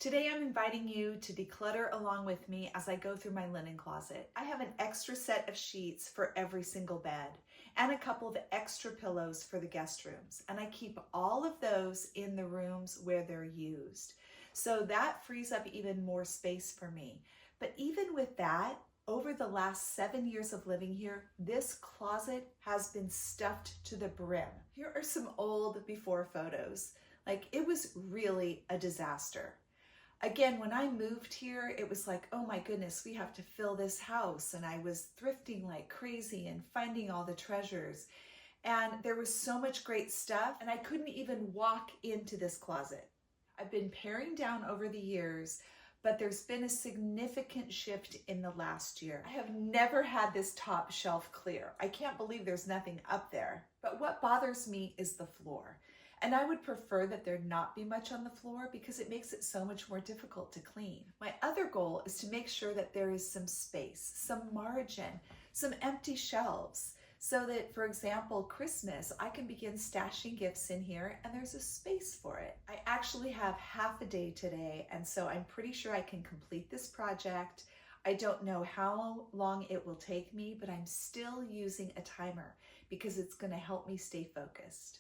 Today I'm inviting you to declutter along with me as I go through my linen closet. I have an extra set of sheets for every single bed and a couple of extra pillows for the guest rooms. And I keep all of those in the rooms where they're used. So that frees up even more space for me. But even with that, over the last 7 years of living here, this closet has been stuffed to the brim. Here are some old before photos. Like, it was really a disaster. Again, when I moved here, it was like, oh my goodness, we have to fill this house. And I was thrifting like crazy and finding all the treasures. And there was so much great stuff, and I couldn't even walk into this closet. I've been paring down over the years, but there's been a significant shift in the last year. I have never had this top shelf clear. I can't believe there's nothing up there. But what bothers me is the floor. And I would prefer that there not be much on the floor because it makes it so much more difficult to clean. My other goal is to make sure that there is some space, some margin, some empty shelves, so that, for example, Christmas, I can begin stashing gifts in here and there's a space for it. I actually have half a day today, and so I'm pretty sure I can complete this project. I don't know how long it will take me, but I'm still using a timer because it's going to help me stay focused.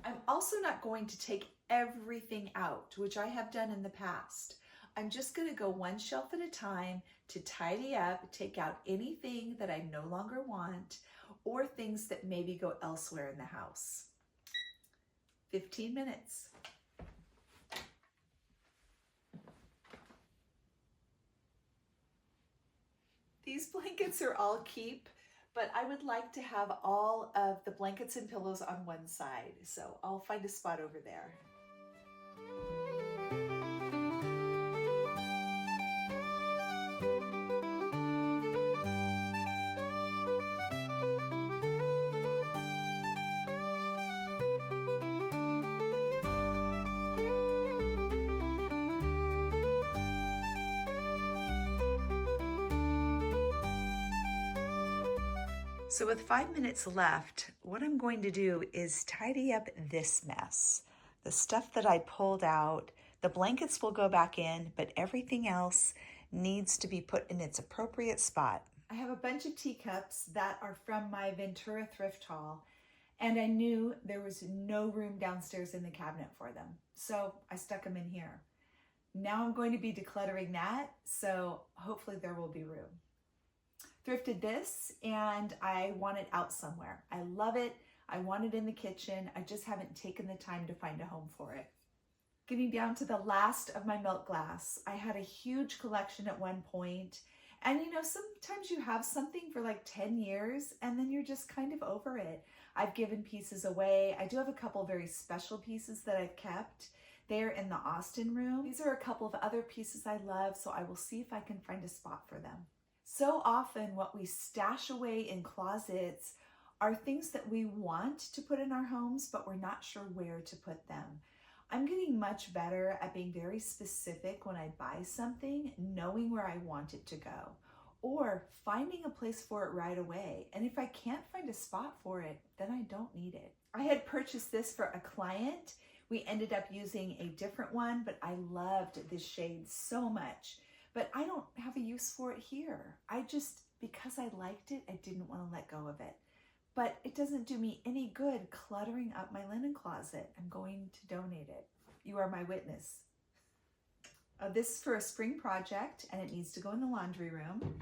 I'm also not going to take everything out, which I have done in the past. I'm just going to go one shelf at a time to tidy up, take out anything that I no longer want, or things that maybe go elsewhere in the house. 15 minutes. These blankets are all keep, but I would like to have all of the blankets and pillows on one side, so I'll find a spot over there. So with 5 minutes left, what I'm going to do is tidy up this mess. The stuff that I pulled out, the blankets will go back in, but everything else needs to be put in its appropriate spot. I have a bunch of teacups that are from my Ventura thrift haul, and I knew there was no room downstairs in the cabinet for them. So I stuck them in here. Now I'm going to be decluttering that, so hopefully there will be room. Thrifted this and I want it out somewhere. I love it. I want it in the kitchen. I just haven't taken the time to find a home for it. Getting down to the last of my milk glass. I had a huge collection at one point, and you know, sometimes you have something for like 10 years and then you're just kind of over it. I've given pieces away. I do have a couple very special pieces that I've kept. They're in the Austin room. These are a couple of other pieces I love, so I will see if I can find a spot for them. So often what we stash away in closets are things that we want to put in our homes, but we're not sure where to put them. I'm getting much better at being very specific when I buy something, knowing where I want it to go, or finding a place for it right away. And if I can't find a spot for it, then I don't need it. I had purchased this for a client. We ended up using a different one, but I loved this shade so much. But I don't have a use for it here. Because I liked it, I didn't want to let go of it. But it doesn't do me any good cluttering up my linen closet. I'm going to donate it. You are my witness. This is for a spring project, and it needs to go in the laundry room.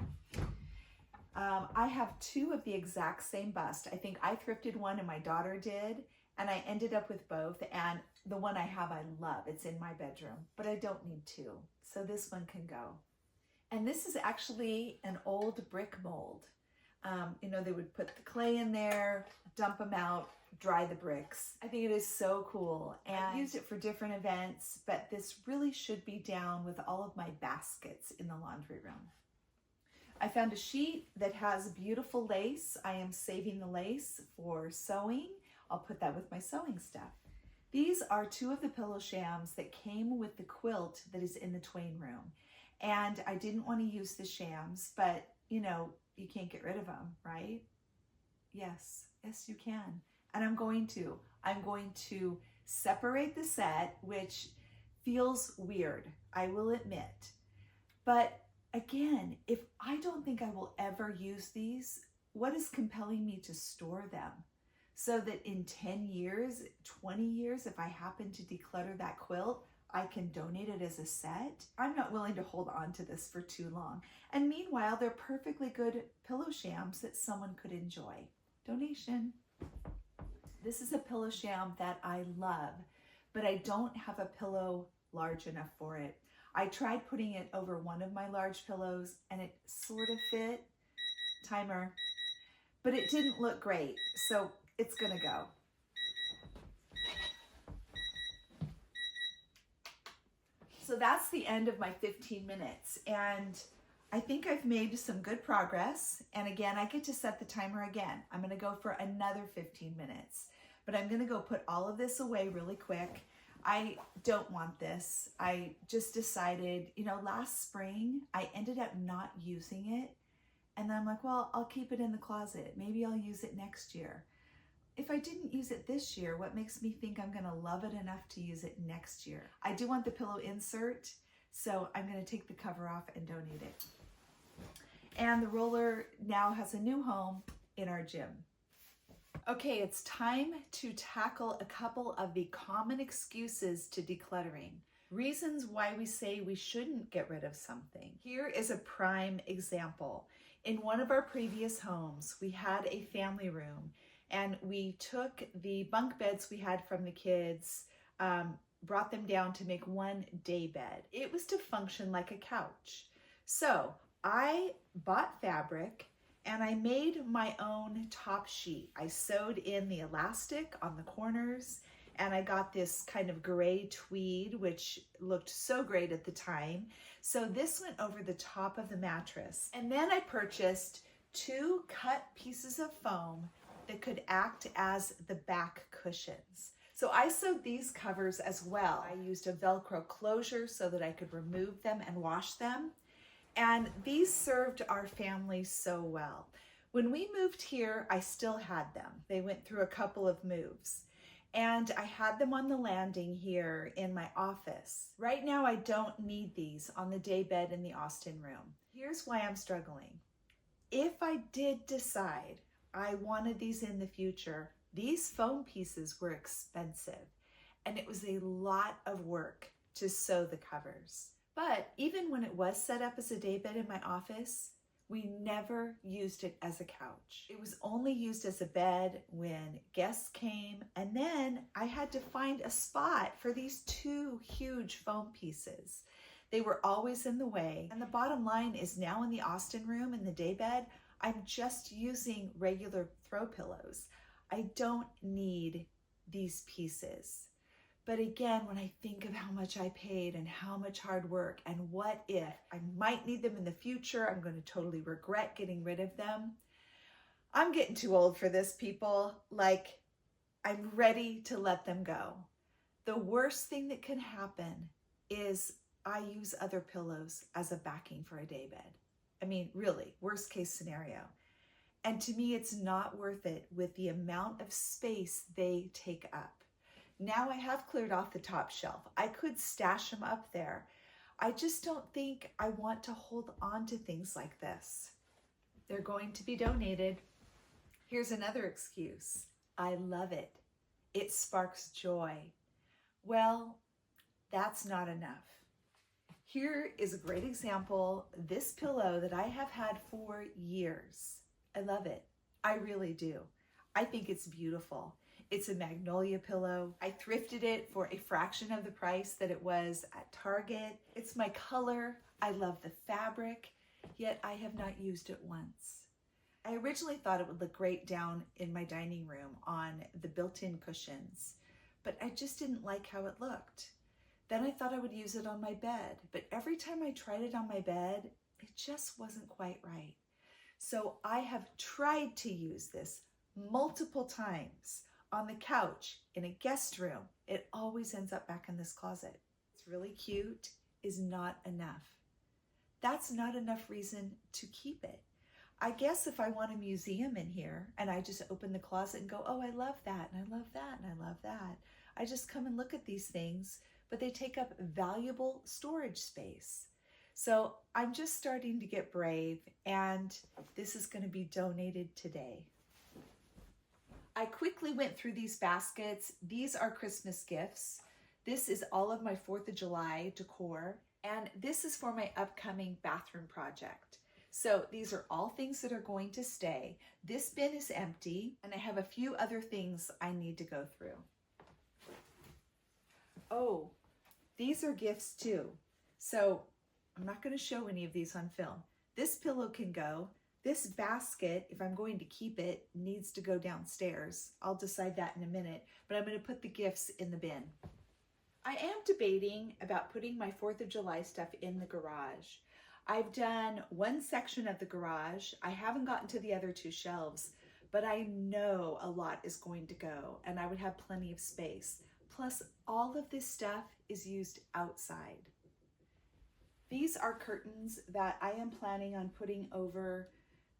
I have two of the exact same bust. I think I thrifted one and my daughter did, and I ended up with both. And the one I have, I love. It's in my bedroom, but I don't need two. So this one can go. And this is actually an old brick mold. You know, they would put the clay in there, dump them out, dry the bricks. I think it is so cool. And I've used it for different events, but this really should be down with all of my baskets in the laundry room. I found a sheet that has beautiful lace. I am saving the lace for sewing. I'll put that with my sewing stuff. These are two of the pillow shams that came with the quilt that is in the Twain room. And I didn't want to use the shams, but you know, you can't get rid of them, right? Yes, you can. And I'm going to separate the set, which feels weird, I will admit. But again, if I don't think I will ever use these, what is compelling me to store them? So that in 10 years, 20 years, if I happen to declutter that quilt, I can donate it as a set. I'm not willing to hold on to this for too long. And meanwhile, they're perfectly good pillow shams that someone could enjoy. Donation. This is a pillow sham that I love, but I don't have a pillow large enough for it. I tried putting it over one of my large pillows and it sort of fit, timer, but it didn't look great, so it's gonna go. So that's the end of my 15 minutes, and I think I've made some good progress. And again, I get to set the timer again. I'm gonna go for another 15 minutes, but I'm gonna go put all of this away really quick. I don't want this. I just decided, last spring, I ended up not using it. And then I'm like, well, I'll keep it in the closet. Maybe I'll use it next year. If I didn't use it this year, what makes me think I'm gonna love it enough to use it next year? I do want the pillow insert, so I'm gonna take the cover off and donate it. And the roller now has a new home in our gym. Okay, it's time to tackle a couple of the common excuses to decluttering. Reasons why we say we shouldn't get rid of something. Here is a prime example. In one of our previous homes, we had a family room, and we took the bunk beds we had from the kids, brought them down to make one day bed. It was to function like a couch. So I bought fabric and I made my own top sheet. I sewed in the elastic on the corners, and I got this kind of gray tweed, which looked so great at the time. So this went over the top of the mattress. And then I purchased 2 cut pieces of foam that could act as the back cushions. So I sewed these covers as well. I used a Velcro closure so that I could remove them and wash them. And these served our family so well. When we moved here, I still had them. They went through a couple of moves. And I had them on the landing here in my office. Right now, I don't need these on the day bed in the Austin room. Here's why I'm struggling. If I did decide I wanted these in the future, these foam pieces were expensive, and it was a lot of work to sew the covers. But even when it was set up as a daybed in my office, we never used it as a couch. It was only used as a bed when guests came, and then I had to find a spot for these 2 huge foam pieces. They were always in the way, and the bottom line is now in the Austin room in the daybed, I'm just using regular throw pillows. I don't need these pieces. But again, when I think of how much I paid and how much hard work, and what if I might need them in the future, I'm going to totally regret getting rid of them. I'm getting too old for this, people. Like, I'm ready to let them go. The worst thing that can happen is I use other pillows as a backing for a daybed. I mean, really, worst case scenario. And to me, it's not worth it with the amount of space they take up. Now I have cleared off the top shelf. I could stash them up there. I just don't think I want to hold on to things like this. They're going to be donated. Here's another excuse. I love it. It sparks joy. Well, that's not enough. Here is a great example. This pillow that I have had for years. I love it. I really do. I think it's beautiful. It's a magnolia pillow. I thrifted it for a fraction of the price that it was at Target. It's my color. I love the fabric, yet I have not used it once. I originally thought it would look great down in my dining room on the built-in cushions, but I just didn't like how it looked. Then I thought I would use it on my bed, but every time I tried it on my bed, it just wasn't quite right. So I have tried to use this multiple times on the couch, in a guest room. It always ends up back in this closet. It's really cute, is not enough. That's not enough reason to keep it. I guess if I want a museum in here and I just open the closet and go, oh, I love that, and I love that, and I love that. I just come and look at these things, but they take up valuable storage space. So I'm just starting to get brave, and this is going to be donated today. I quickly went through these baskets. These are Christmas gifts. This is all of my 4th of July decor, and this is for my upcoming bathroom project. So these are all things that are going to stay. This bin is empty, and I have a few other things I need to go through. Oh, these are gifts too. So I'm not going to show any of these on film. This pillow can go. This basket, if I'm going to keep it, needs to go downstairs. I'll decide that in a minute, but I'm going to put the gifts in the bin. I am debating about putting my 4th of July stuff in the garage. I've done one section of the garage. I haven't gotten to the other 2 shelves, but I know a lot is going to go, and I would have plenty of space. Plus, all of this stuff is used outside. These are curtains that I am planning on putting over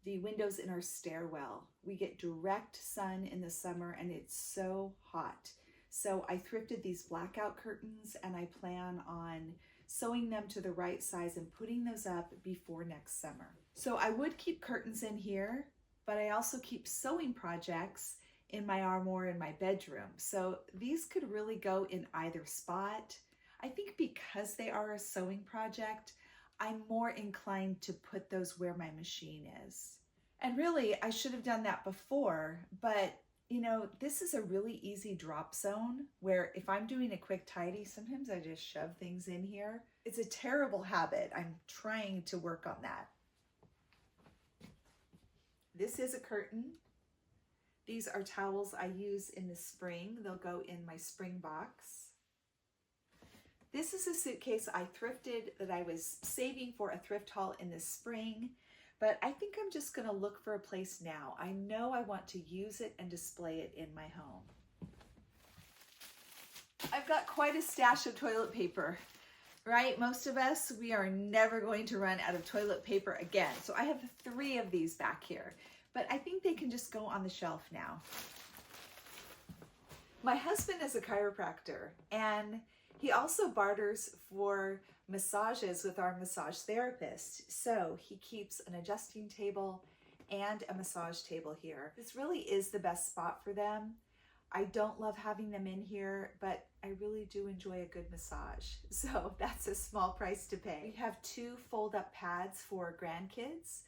the windows in our stairwell. We get direct sun in the summer, and it's so hot. So I thrifted these blackout curtains, and I plan on sewing them to the right size and putting those up before next summer. So I would keep curtains in here, but I also keep sewing projects in my armoire in my bedroom. So these could really go in either spot. I think because they are a sewing project, I'm more inclined to put those where my machine is. And really, I should have done that before, but you know, this is a really easy drop zone where if I'm doing a quick tidy, sometimes I just shove things in here. It's a terrible habit. I'm trying to work on that. This is a curtain. These are towels I use in the spring. They'll go in my spring box. This is a suitcase I thrifted that I was saving for a thrift haul in the spring. But I think I'm just going to look for a place now. I know I want to use it and display it in my home. I've got quite a stash of toilet paper, right? Most of us, we are never going to run out of toilet paper again. So I have 3 of these back here, but I think they can just go on the shelf now. My husband is a chiropractor, and he also barters for massages with our massage therapist. So he keeps an adjusting table and a massage table here. This really is the best spot for them. I don't love having them in here, but I really do enjoy a good massage. So that's a small price to pay. We have 2 fold-up pads for grandkids.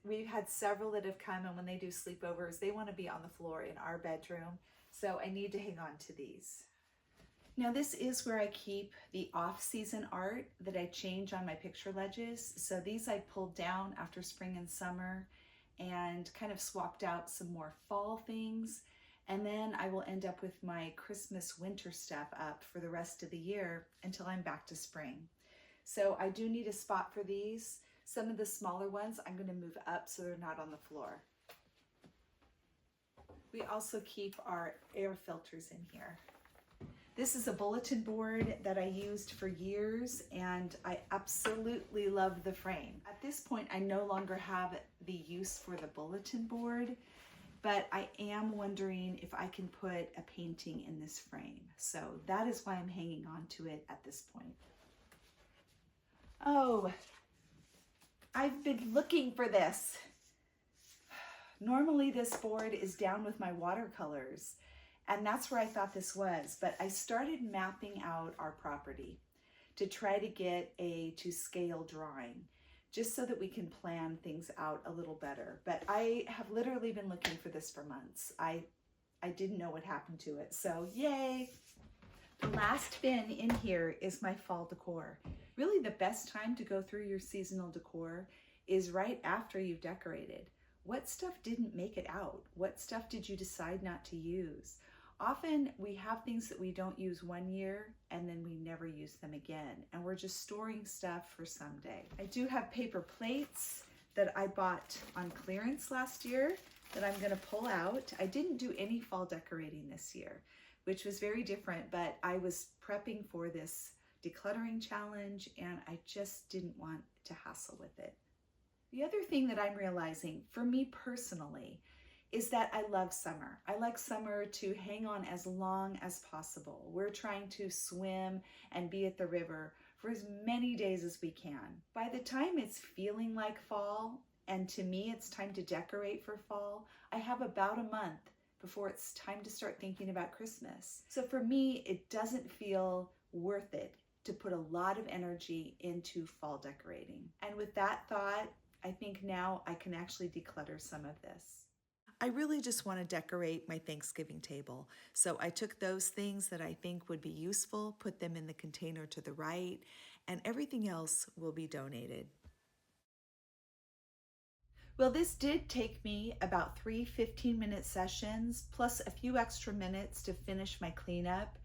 We've had several that have come, and when they do sleepovers, they want to be on the floor in our bedroom. So I need to hang on to these. Now this is where I keep the off-season art that I change on my picture ledges. So these I pulled down after spring and summer and kind of swapped out some more fall things. And then I will end up with my Christmas winter stuff up for the rest of the year until I'm back to spring. So I do need a spot for these. Some of the smaller ones I'm going to move up so they're not on the floor. We also keep our air filters in here. This is a bulletin board that I used for years, and I absolutely love the frame. At this point, I no longer have the use for the bulletin board, but I am wondering if I can put a painting in this frame. So that is why I'm hanging on to it at this point. Oh, I've been looking for this. Normally this board is down with my watercolors, and that's where I thought this was, but I started mapping out our property to try to get a to-scale drawing, just so that we can plan things out a little better. But I have literally been looking for this for months. I didn't know what happened to it, so yay! The last bin in here is my fall decor. Really the best time to go through your seasonal decor is right after you've decorated. What stuff didn't make it out? What stuff did you decide not to use? Often we have things that we don't use one year and then we never use them again, and we're just storing stuff for someday. I do have paper plates that I bought on clearance last year that I'm gonna pull out. I didn't do any fall decorating this year, which was very different, but I was prepping for this decluttering challenge and I just didn't want to hassle with it. The other thing that I'm realizing for me personally is that I love summer. I like summer to hang on as long as possible. We're trying to swim and be at the river for as many days as we can. By the time it's feeling like fall, and to me it's time to decorate for fall, I have about a month before it's time to start thinking about Christmas. So for me, it doesn't feel worth it to put a lot of energy into fall decorating. And with that thought, I think now I can actually declutter some of this. I really just want to decorate my Thanksgiving table. So I took those things that I think would be useful, put them in the container to the right, and everything else will be donated. Well, this did take me about 3 15-minute sessions, plus a few extra minutes to finish my cleanup.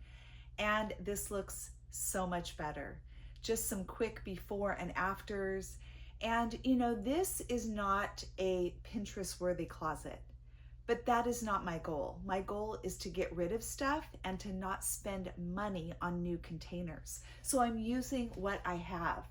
And this looks so much better. Just some quick before and afters. And you know, this is not a Pinterest-worthy closet, but that is not my goal. My goal is to get rid of stuff and to not spend money on new containers. So I'm using what I have.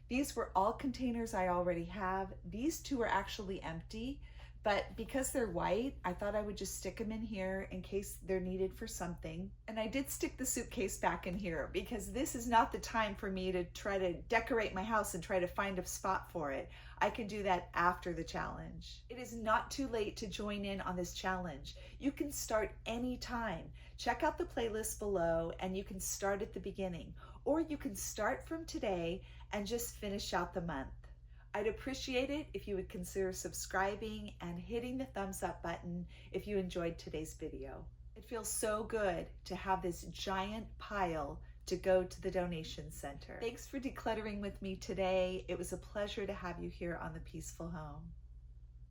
These were all containers I already have. These two are actually empty, but because they're white, I thought I would just stick them in here in case they're needed for something. And I did stick the suitcase back in here because this is not the time for me to try to decorate my house and try to find a spot for it. I can do that after the challenge. It is not too late to join in on this challenge. You can start anytime. Check out the playlist below and you can start at the beginning, or you can start from today and just finish out the month. I'd appreciate it if you would consider subscribing and hitting the thumbs up button if you enjoyed today's video. It feels so good to have this giant pile to go to the donation center. Thanks for decluttering with me today. It was a pleasure to have you here on The Peaceful Home.